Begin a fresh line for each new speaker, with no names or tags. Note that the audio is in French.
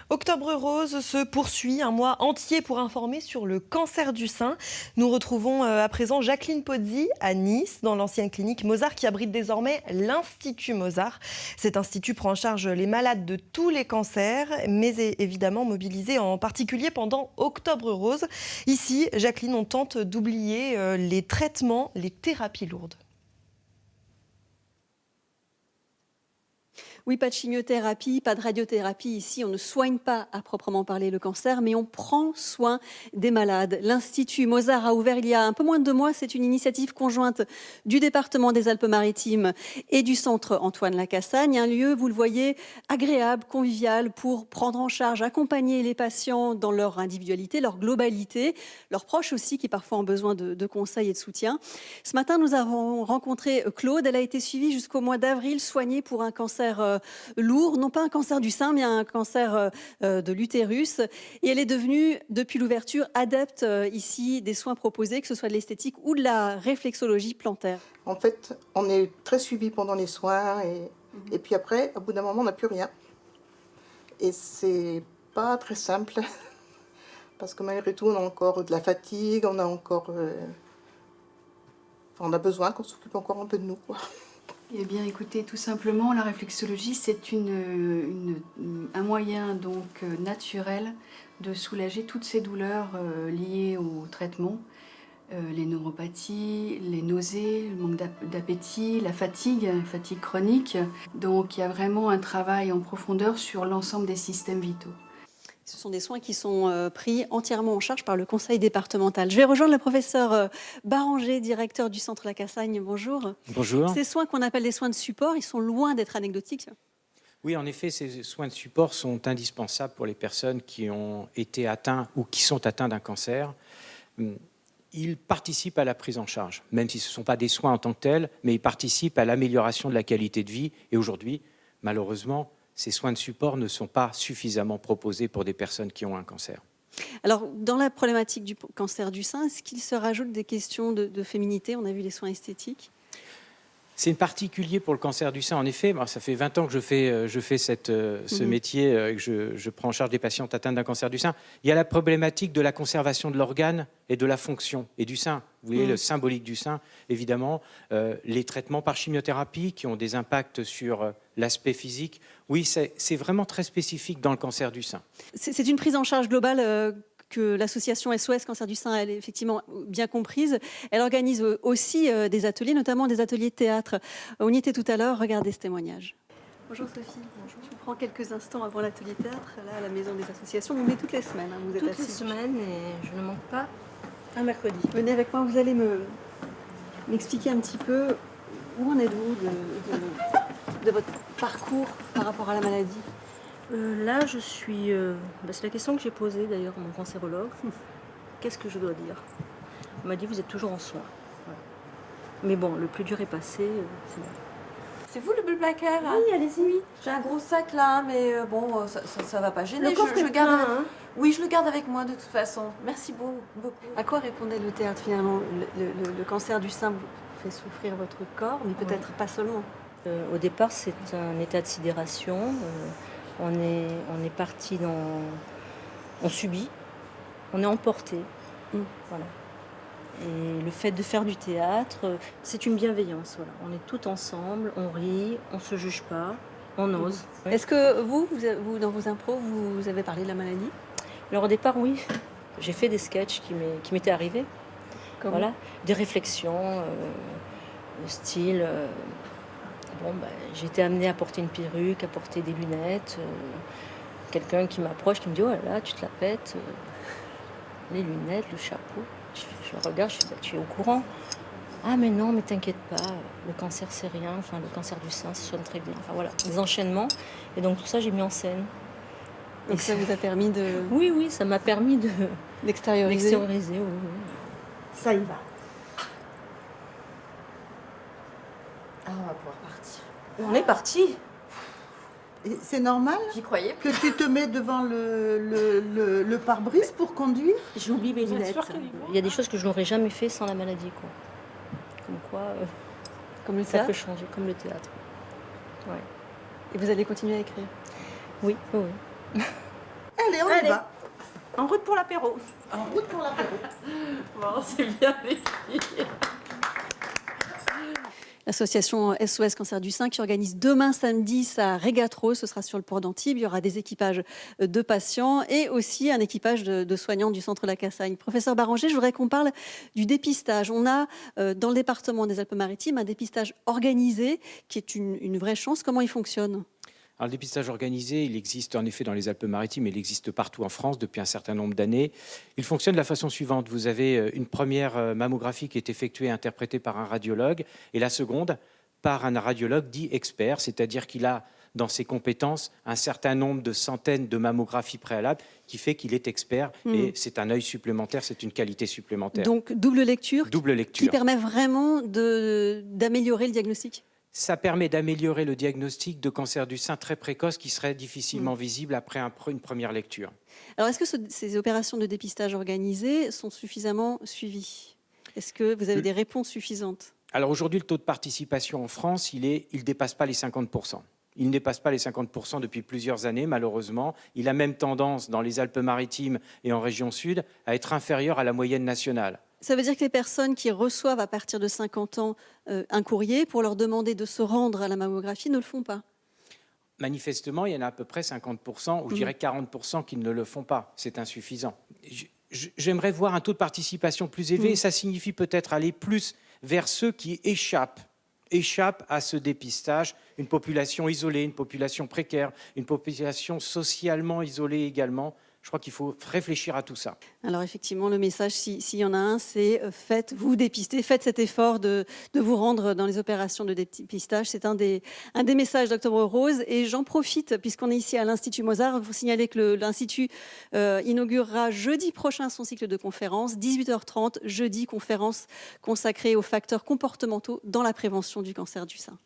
Octobre Rose se poursuit, un mois entier pour informer sur le cancer du sein. Nous retrouvons à présent Jacqueline Pozzi à Nice, dans l'ancienne clinique Mozart qui abrite désormais l'Institut Mozart. Cet institut prend en charge les malades de tous les cancers, mais est évidemment mobilisé en particulier pendant Octobre Rose. Ici, Jacqueline, on tente d'oublier les traitements, les thérapies lourdes.
Oui, pas de chimiothérapie, pas de radiothérapie. Ici, on ne soigne pas à proprement parler le cancer, mais on prend soin des malades. L'Institut Mozart a ouvert il y a un peu moins de 2 mois. C'est une initiative conjointe du département des Alpes-Maritimes et du centre Antoine Lacassagne. Un lieu, vous le voyez, agréable, convivial pour prendre en charge, accompagner les patients dans leur individualité, leur globalité, leurs proches aussi qui parfois ont besoin de conseils et de soutien. Ce matin, nous avons rencontré Claude. Elle a été suivie jusqu'au mois d'avril, soignée pour un cancer lourd, non pas un cancer du sein, mais un cancer de l'utérus. Et elle est devenue, depuis l'ouverture, adepte ici des soins proposés, que ce soit de l'esthétique ou de la réflexologie plantaire.
En fait, on est très suivi pendant les soins et puis après, au bout d'un moment, on n'a plus rien. Et c'est pas très simple parce que malgré tout, on a encore de la fatigue, on a encore... on a besoin qu'on s'occupe encore un peu de nous, quoi.
Eh bien, écoutez, tout simplement, la réflexologie, c'est un moyen donc naturel de soulager toutes ces douleurs liées au traitement, les neuropathies, les nausées, le manque d'appétit, la fatigue chronique. Donc, il y a vraiment un travail en profondeur sur l'ensemble des systèmes vitaux.
Ce sont des soins qui sont pris entièrement en charge par le conseil départemental. Je vais rejoindre le professeur Baranger, directeur du centre Lacassagne. Bonjour.
Bonjour.
Ces soins qu'on appelle des soins de support, ils sont loin d'être anecdotiques.
Oui, en effet, ces soins de support sont indispensables pour les personnes qui ont été atteintes ou qui sont atteintes d'un cancer. Ils participent à la prise en charge, même si ce ne sont pas des soins en tant que tels, mais ils participent à l'amélioration de la qualité de vie. Et aujourd'hui, malheureusement, ces soins de support ne sont pas suffisamment proposés pour des personnes qui ont un cancer.
Alors, dans la problématique du cancer du sein, est-ce qu'il se rajoute des questions de féminité? On a vu les soins esthétiques.
C'est particulier pour le cancer du sein. En effet, ça fait 20 ans que je fais ce métier, que je prends en charge des patientes atteintes d'un cancer du sein. Il y a la problématique de la conservation de l'organe et de la fonction et du sein. Vous voyez, le symbolique du sein, évidemment. Les traitements par chimiothérapie qui ont des impacts sur l'aspect physique. Oui, c'est vraiment très spécifique dans le cancer du sein.
C'est une prise en charge globale que l'association SOS Cancer du sein, elle est effectivement bien comprise. Elle organise aussi des ateliers, notamment des ateliers de théâtre. On y était tout à l'heure, regardez ce témoignage. Bonjour Sophie. Bonjour. Je vous prends quelques instants avant l'atelier théâtre, là à la Maison des Associations. Vous venez toutes les semaines, hein, vous êtes
Toutes les
assis.
semaines et je ne manque pas un mercredi.
Venez avec moi, vous allez m'expliquer un petit peu où en êtes-vous de votre parcours par rapport à la maladie.
Là, je suis... c'est la question que j'ai posée d'ailleurs à mon cancérologue. Qu'est-ce que je dois dire? Il m'a dit, vous êtes toujours en soins. Voilà. Mais bon, le plus dur est passé, c'est bon.
C'est vous le bleu placard?
Oui, allez-y.
Oui. J'ai un gros sac là, mais bon, ça va pas gêner.
Le coffre
je
est
garde
plein,
avec...
hein.
Oui, je le garde avec moi de toute façon. Merci beaucoup.
À quoi répondait le théâtre finalement? Le cancer du sein vous fait souffrir votre corps, mais peut-être pas seulement.
Au départ, c'est un état de sidération. On est parti dans... On subit, on est emporté. Voilà. Et le fait de faire du théâtre, c'est une bienveillance. Voilà. On est tout ensemble, on rit, on ne se juge pas, on ose.
Est-ce que vous, dans vos impros, vous avez parlé de la maladie?
Alors au départ, oui. J'ai fait des sketchs qui m'étaient arrivés.
Comment?
Voilà. Des réflexions, style... j'ai été amenée à porter une perruque, à porter des lunettes. Quelqu'un qui m'approche, qui me dit « Oh là là, tu te la pètes. Les lunettes, le chapeau. » Je regarde, je dis « Tu es au courant ?»« Ah mais non, mais t'inquiète pas, le cancer c'est rien. Enfin, le cancer du sein, ça soigne très bien. » Enfin voilà, des enchaînements. Et donc tout ça, j'ai mis en scène.
Donc ça vous a permis de...
Oui, ça m'a permis
d'extérioriser.
Oui.
Ça y va. Ah, on va pouvoir partir. On est parti.
C'est normal
J'y croyais.
que tu te mets devant le pare-brise pour conduire?
J'oublie mes lunettes. Il y a des choses que je n'aurais jamais fait sans la maladie, quoi. Comme quoi,
Comme le
ça
théâtre?
peut changer, comme le théâtre. Ouais.
Et vous allez continuer à écrire?
Oui.
Allez, on y va. En route pour l'apéro.
En route pour l'apéro.
Bon, c'est bien les filles.
L'association SOS Cancer du Sein qui organise demain samedi sa régatro, ce sera sur le port d'Antibes. Il y aura des équipages de patients et aussi un équipage de soignants du centre La Cassagne. Professeur Baranger, je voudrais qu'on parle du dépistage. On a dans le département des Alpes-Maritimes un dépistage organisé qui est une vraie chance. Comment il fonctionne ?
Alors, le dépistage organisé, il existe en effet dans les Alpes-Maritimes, il existe partout en France depuis un certain nombre d'années. Il fonctionne de la façon suivante. Vous avez une première mammographie qui est effectuée et interprétée par un radiologue, et la seconde par un radiologue dit expert, c'est-à-dire qu'il a dans ses compétences un certain nombre de centaines de mammographies préalables qui fait qu'il est expert, et c'est un œil supplémentaire, c'est une qualité supplémentaire.
Donc double lecture,
Double lecture.
qui permet vraiment d'améliorer le diagnostic.
Ça permet d'améliorer le diagnostic de cancer du sein très précoce qui serait difficilement visible après une première lecture.
Alors, est-ce que ces opérations de dépistage organisées sont suffisamment suivies ? Est-ce que vous avez des réponses suffisantes ?
Alors aujourd'hui, le taux de participation en France, il ne dépasse pas les 50%. Il ne dépasse pas les 50% depuis plusieurs années, malheureusement. Il a même tendance, dans les Alpes-Maritimes et en région sud, à être inférieur à la moyenne nationale.
Ça veut dire que les personnes qui reçoivent à partir de 50 ans un courrier pour leur demander de se rendre à la mammographie ne le font pas.
Manifestement, il y en a à peu près 50%, ou je dirais 40% qui ne le font pas. C'est insuffisant. J'aimerais voir un taux de participation plus élevé, et ça signifie peut-être aller plus vers ceux qui échappent à ce dépistage, une population isolée, une population précaire, une population socialement isolée également. Je crois qu'il faut réfléchir à tout ça.
Alors effectivement, le message, s'il y en a un, c'est faites-vous dépister, faites cet effort de vous rendre dans les opérations de dépistage. C'est un des messages d'Octobre Rose. Et j'en profite, puisqu'on est ici à l'Institut Mozart, pour signaler que l'Institut inaugurera jeudi prochain son cycle de conférences, 18h30, jeudi, conférence consacrée aux facteurs comportementaux dans la prévention du cancer du sein.